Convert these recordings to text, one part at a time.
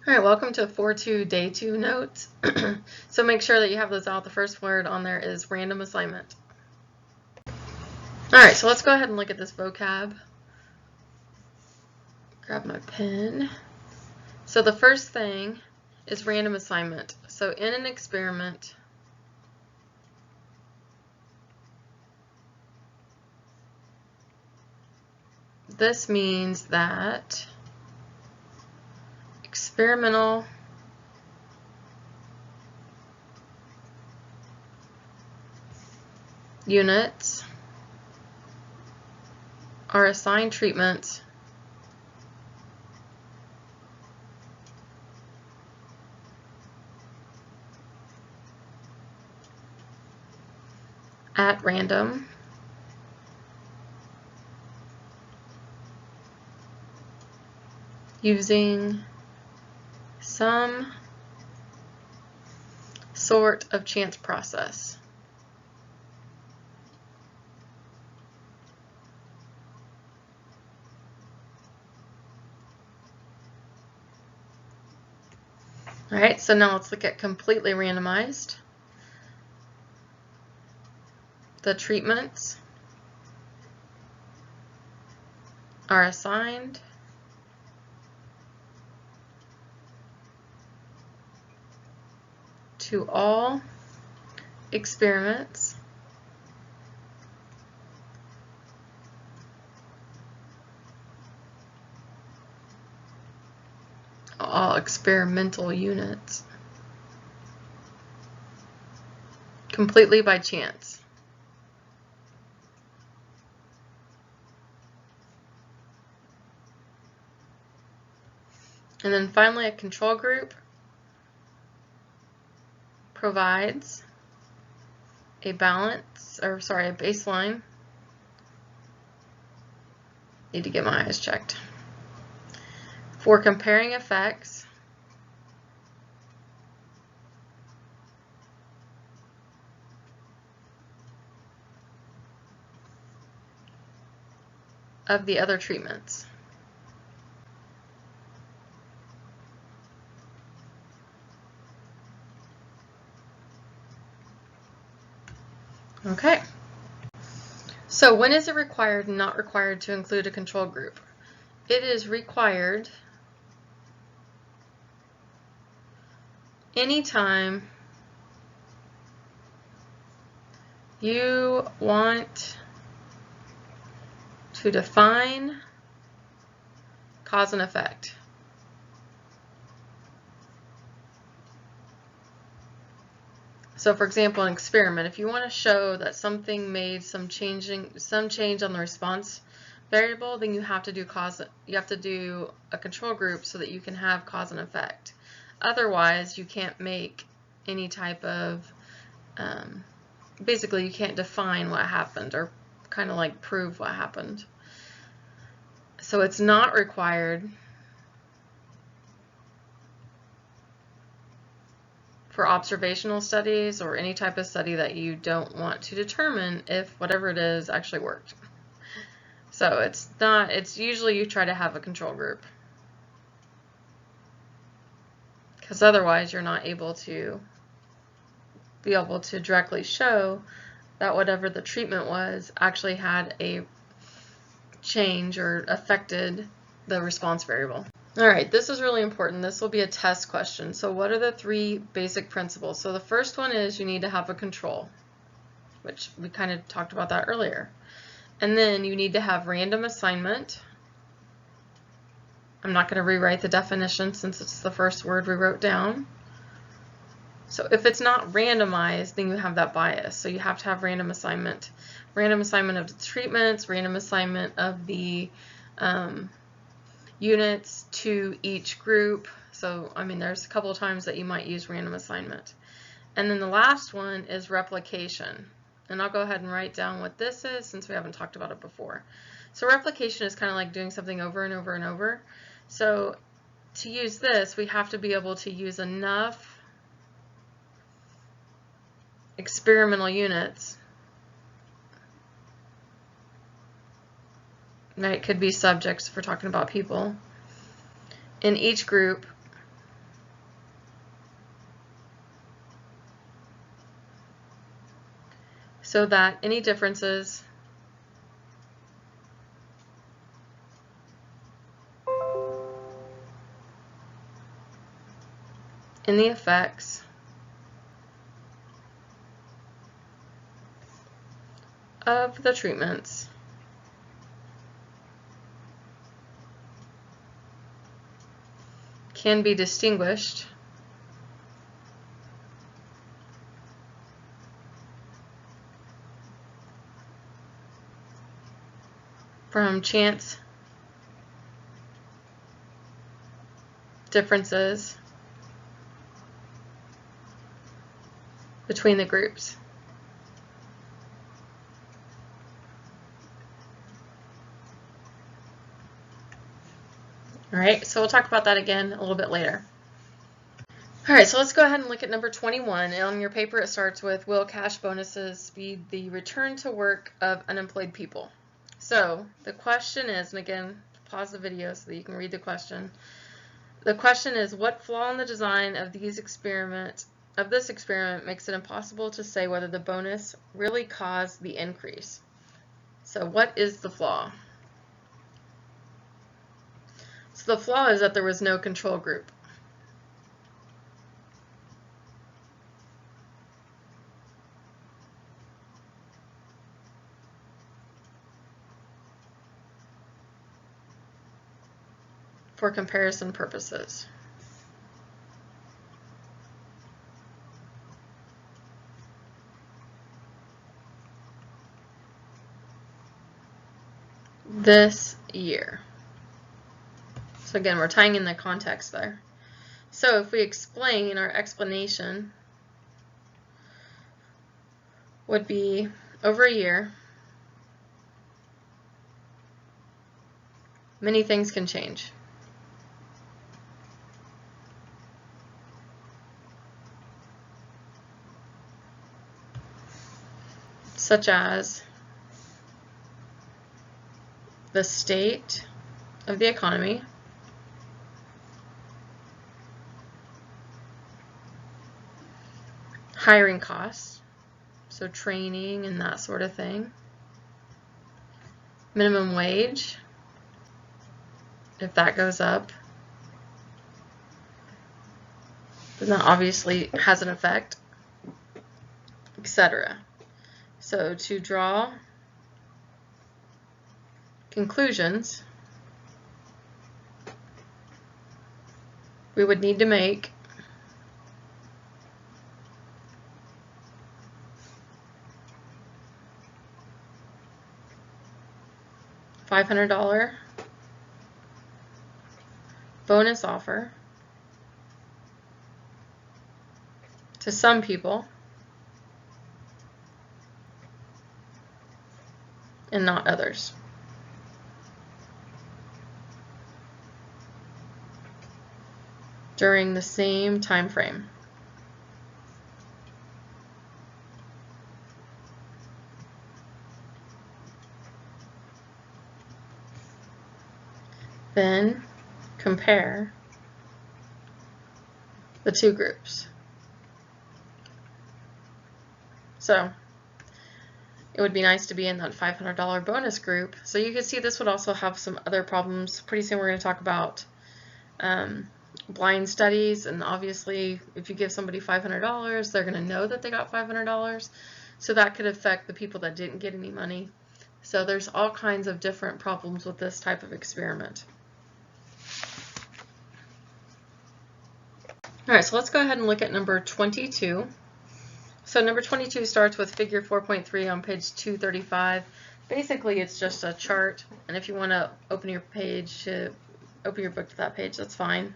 All right, welcome to 4-2 Day 2 notes. So make sure that you have those out. The first word on there is random assignment. All right, so let's go ahead and look at this vocab. Grab my pen. So the first thing is random assignment. So in an experiment, this means that experimental units are assigned treatments at random using some sort of chance process. All right, so now let's look at completely randomized. The treatments are assigned to all experiments all experimental units completely by chance. And then finally, a control group provides a baseline. Need to get my eyes checked. For comparing effects of the other treatments. Okay. So when is it required and not required to include a control group? It is required anytime you want to define cause and effect. So for example, an experiment, if you want to show that something made some change on the response variable, then you have to do a control group so that you can have cause and effect. Otherwise, you can't make any type of, basically you can't define what happened or kind of like prove what happened. So it's not required for observational studies or any type of study that you don't want to determine if whatever it is actually worked. So it's usually you try to have a control group, because otherwise you're not able to directly show that whatever the treatment was actually had a change or affected the response variable. All right, this is really important. This will be a test question. So what are the 3 basic principles? So the first one is you need to have a control, which we kind of talked about that earlier. And then you need to have random assignment. I'm not going to rewrite the definition since it's the first word we wrote down. So if it's not randomized, then you have that bias. So you have to have random assignment. Random assignment of the treatments, random assignment of the units to each group. So, I mean, there's a couple of times that you might use random assignment. And then the last one is replication. And I'll go ahead and write down what this is since we haven't talked about it before. So replication is kind of like doing something over and over and over. So to use this, we have to be able to use enough experimental units. Right, it could be subjects if we're talking about people in each group so that any differences in the effects of the treatments can be distinguished from chance differences between the groups. All right, so we'll talk about that again a little bit later. All right, so let's go ahead and look at number 21. On your paper, it starts with, will cash bonuses speed the return to work of unemployed people? So the question is, and again, pause the video so that you can read the question. The question is, what flaw in the design of this experiment makes it impossible to say whether the bonus really caused the increase? So what is the flaw? So the flaw is that there was no control group. For comparison purposes. This year. So again, we're tying in the context there. So if we explain, our explanation would be over a year, many things can change. Such as the state of the economy, hiring costs, so training and that sort of thing, minimum wage, if that goes up, then that obviously has an effect, etc. So to draw conclusions, we would need to make $500 bonus offer to some people and not others. During the same time frame. Then compare the two groups. So it would be nice to be in that $500 bonus group. So you can see this would also have some other problems. Pretty soon we're going to talk about blind studies, and obviously if you give somebody $500, they're going to know that they got $500. So that could affect the people that didn't get any money. So there's all kinds of different problems with this type of experiment. All right, so let's go ahead and look at number 22. So number 22 starts with figure 4.3 on page 235. Basically, it's just a chart, and if you want to open your page, open your book to that page, that's fine.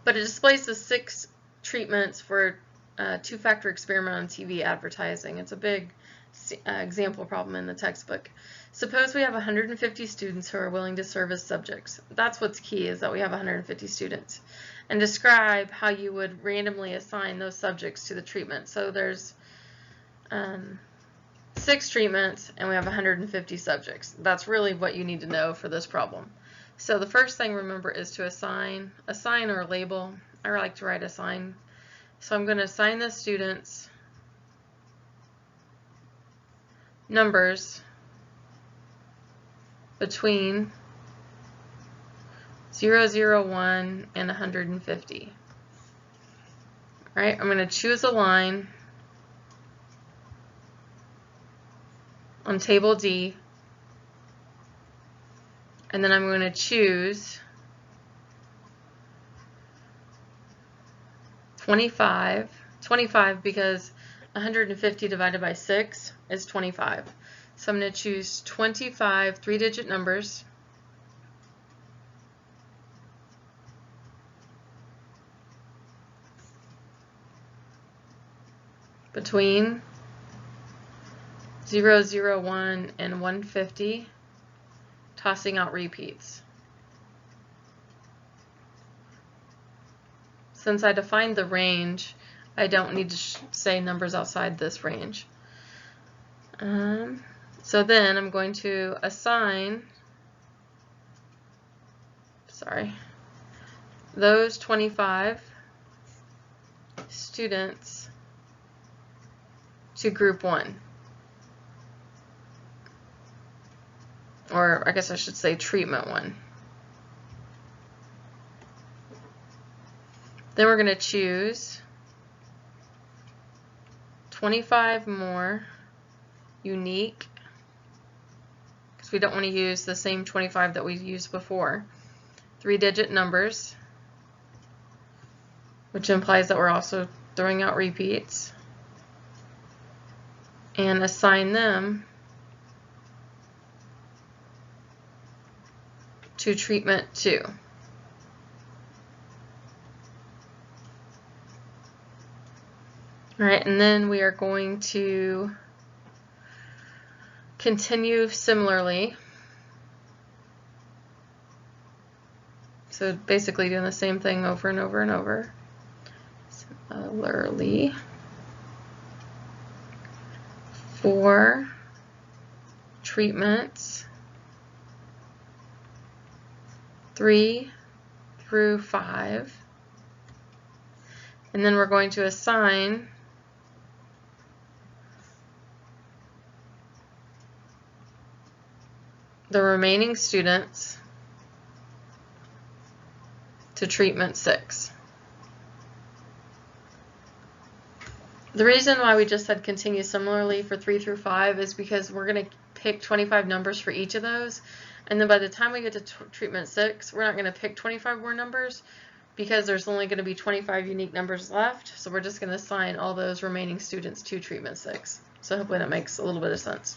But it displays the 6 treatments for a 2-factor experiment on TV advertising. It's a big example problem in the textbook. Suppose we have 150 students who are willing to serve as subjects. That's what's key, is that we have 150 students. And describe how you would randomly assign those subjects to the treatment. So there's 6 treatments and we have 150 subjects. That's really what you need to know for this problem. So the first thing, remember, is to assign or label. I like to write assign. So I'm going to assign the students numbers between 0, 0, 1, and 150. All right, I'm going to choose a line on table D, and then I'm going to choose 25 because 150 divided by 6 is 25. So I'm going to choose 25 three-digit numbers between 0, 0, 1, and 150, tossing out repeats. Since I defined the range, I don't need to say numbers outside this range. So then I'm going to assign, those 25 students to group 1. Or I guess I should say treatment 1. Then we're going to choose 25 more unique, because we don't want to use the same 25 that we used before, three-digit numbers, which implies that we're also throwing out repeats, and assign them to treatment 2. All right, and then we are going to continue similarly. So basically doing the same thing over and over and over. Similarly, for treatments 3 through 5. And then we're going to assign the remaining students to treatment 6. The reason why we just said continue similarly for 3 through 5 is because we're going to pick 25 numbers for each of those, and then by the time we get to treatment 6, we're not going to pick 25 more numbers because there's only going to be 25 unique numbers left, so we're just going to assign all those remaining students to treatment 6. So hopefully that makes a little bit of sense.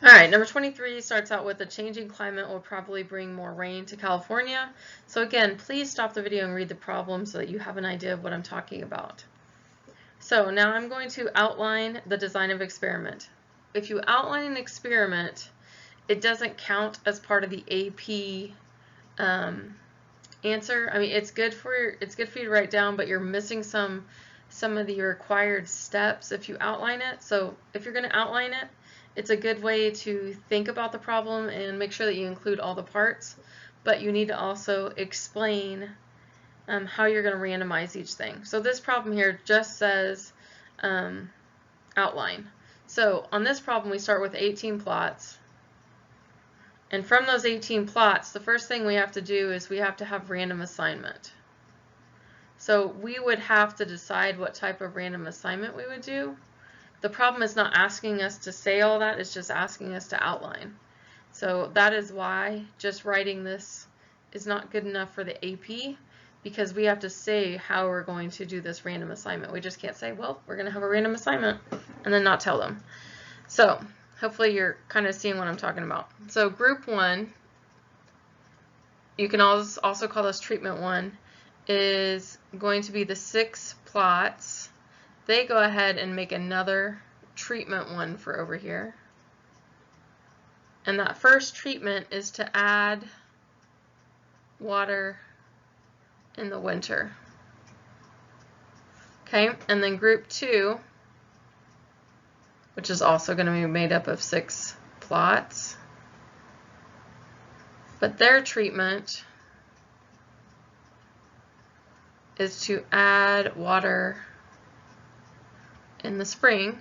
All right, number 23 starts out with the changing climate will probably bring more rain to California. So again, please stop the video and read the problem so that you have an idea of what I'm talking about. So now I'm going to outline the design of experiment. If you outline an experiment, it doesn't count as part of the AP answer. I mean, it's good for you to write down, but you're missing some of the required steps if you outline it. So if you're going to outline it, it's a good way to think about the problem and make sure that you include all the parts, but you need to also explain how you're going to randomize each thing. So this problem here just says outline. So on this problem we start with 18 plots, and from those 18 plots the first thing we have to do is we have to have random assignment. So we would have to decide what type of random assignment we would do. The problem is not asking us to say all that, it's just asking us to outline. So that is why just writing this is not good enough for the AP, because we have to say how we're going to do this random assignment. We just can't say, well, we're going to have a random assignment and then not tell them. So hopefully you're kind of seeing what I'm talking about. So group 1, you can also call this treatment 1, is going to be the 6 plots. They go ahead and make another treatment 1 for over here. And that first treatment is to add water in the winter. Okay, and then group 2, which is also going to be made up of 6 plots, but their treatment is to add water in the spring.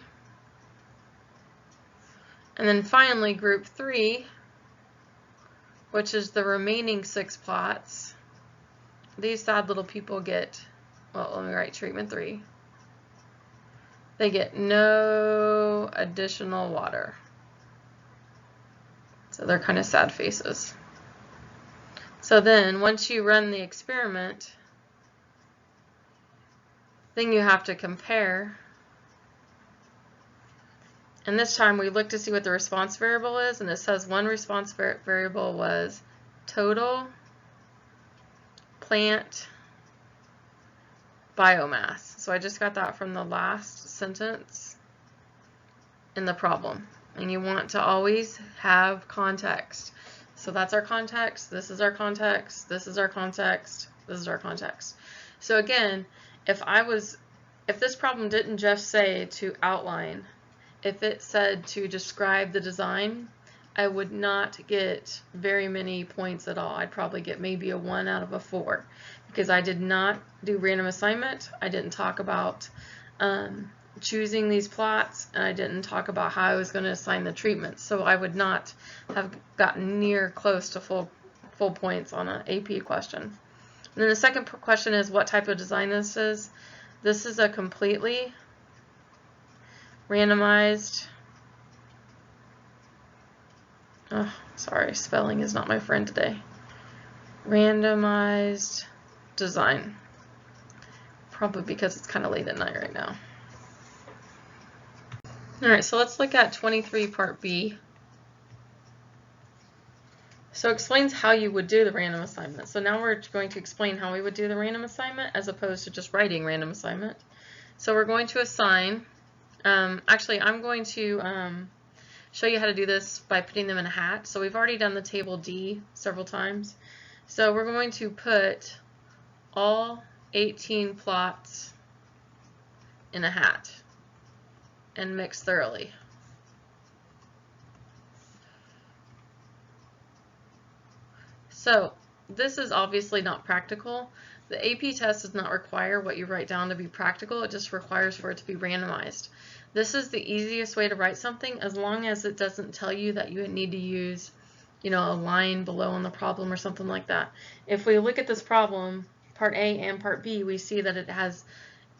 And then finally, group 3, which is the remaining 6 plots. These sad little people get, well, let me write treatment 3. They get no additional water. So they're kind of sad faces. So then once you run the experiment, then you have to compare. And this time we look to see what the response variable is, and it says one response variable was total plant biomass. So I just got that from the last sentence in the problem. And you want to always have context. So that's our context, this is our context, this is our context, this is our context. So again, if this problem didn't just say to outline, if it said to describe the design, I would not get very many points at all. I'd probably get maybe a 1 out of a 4 because I did not do random assignment. I didn't talk about choosing these plots, and I didn't talk about how I was going to assign the treatments. So I would not have gotten near close to full points on an AP question. And then the second question is what type of design this is. This is a completely randomized, oh, sorry, spelling is not my friend today. Randomized design. Probably because it's kind of late at night right now. Alright, so let's look at 23 part B. So it explains how you would do the random assignment. So now we're going to explain how we would do the random assignment as opposed to just writing random assignment. So we're going to assign, actually I'm going to show you how to do this by putting them in a hat. So we've already done the table D several times. So we're going to put all 18 plots in a hat and mix thoroughly. So this is obviously not practical. The AP test does not require what you write down to be practical. It just requires for it to be randomized. This is the easiest way to write something as long as it doesn't tell you that you need to use, you know, a line below on the problem or something like that. If we look at this problem, part A and part B, we see that it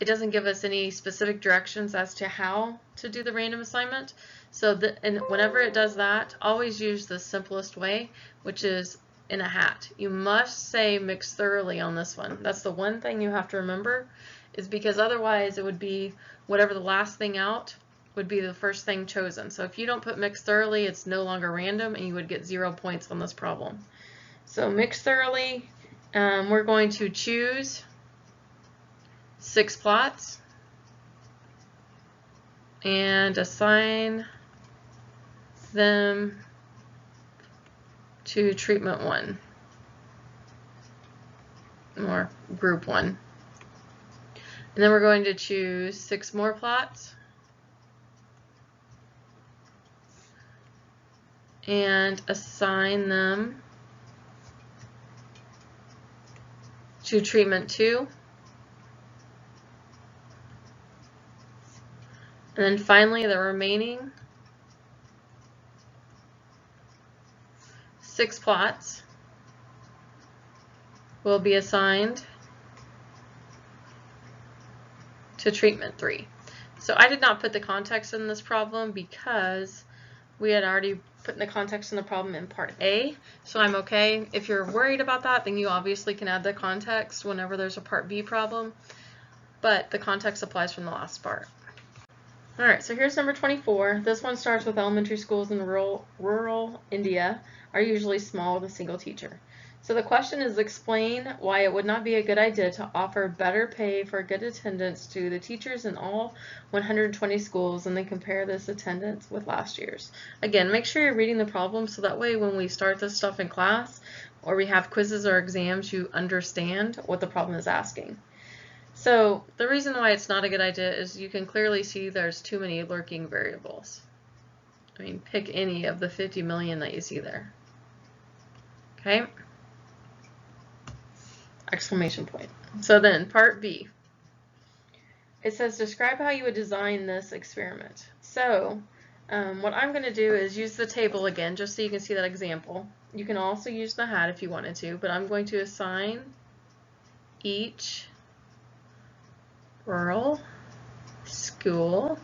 doesn't give us any specific directions as to how to do the random assignment. So and whenever it does that, always use the simplest way, which is in a hat. You must say mix thoroughly on this one. That's the one thing you have to remember, is because otherwise it would be whatever the last thing out would be the first thing chosen. So if you don't put mix thoroughly, it's no longer random and you would get 0 points on this problem. So mix thoroughly, we're going to choose 6 plots and assign them to treatment 1 or group 1. And then we're going to choose 6 more plots and assign them to treatment 2. And then finally the remaining 6 plots will be assigned to treatment 3. So I did not put the context in this problem because we had already put the context in the problem in part A, so I'm okay. If you're worried about that, then you obviously can add the context whenever there's a part B problem, but the context applies from the last part. Alright, so here's number 24. This one starts with elementary schools in rural India are usually small with a single teacher. So the question is, explain why it would not be a good idea to offer better pay for good attendance to the teachers in all 120 schools and then compare this attendance with last year's. Again, make sure you're reading the problem so that way when we start this stuff in class or we have quizzes or exams, you understand what the problem is asking. So the reason why it's not a good idea is you can clearly see there's too many lurking variables. I mean, pick any of the 50 million that you see there. Okay? Exclamation point. So then, part B. It says, describe how you would design this experiment. So, What I'm going to do is use the table again, just so you can see that example. You can also use the hat if you wanted to, but I'm going to assign each rural school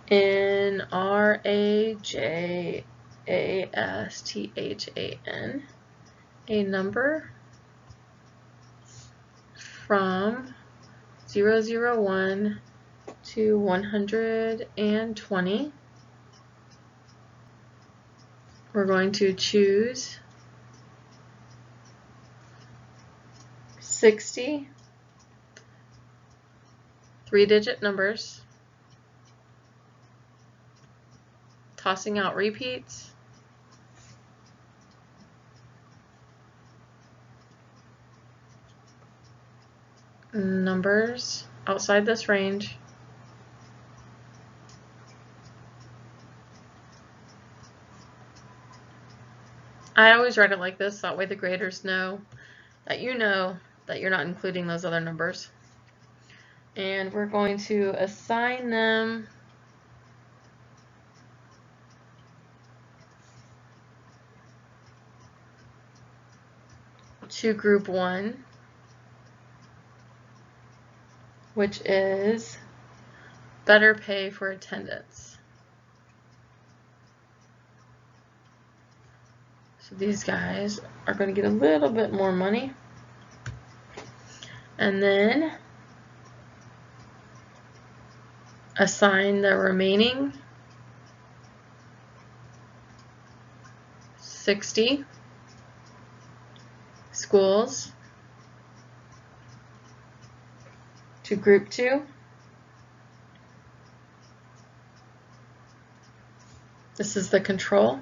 in RAJASTHAN a number from 001 to 120. We're going to choose 60 three-digit numbers, tossing out repeats, numbers outside this range, I always write it like this, that way the graders know that you're not including those other numbers. And we're going to assign them to group 1, which is better pay for attendance. So these guys are going to get a little bit more money. And then assign the remaining 60 schools to group 2. This is the control.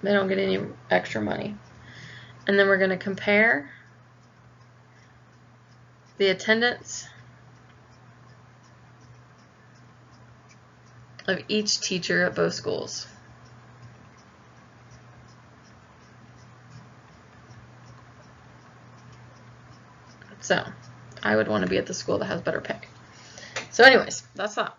They don't get any extra money. And then we're going to compare the attendance of each teacher at both schools. So I would want to be at the school that has better pay. So anyways, that's that.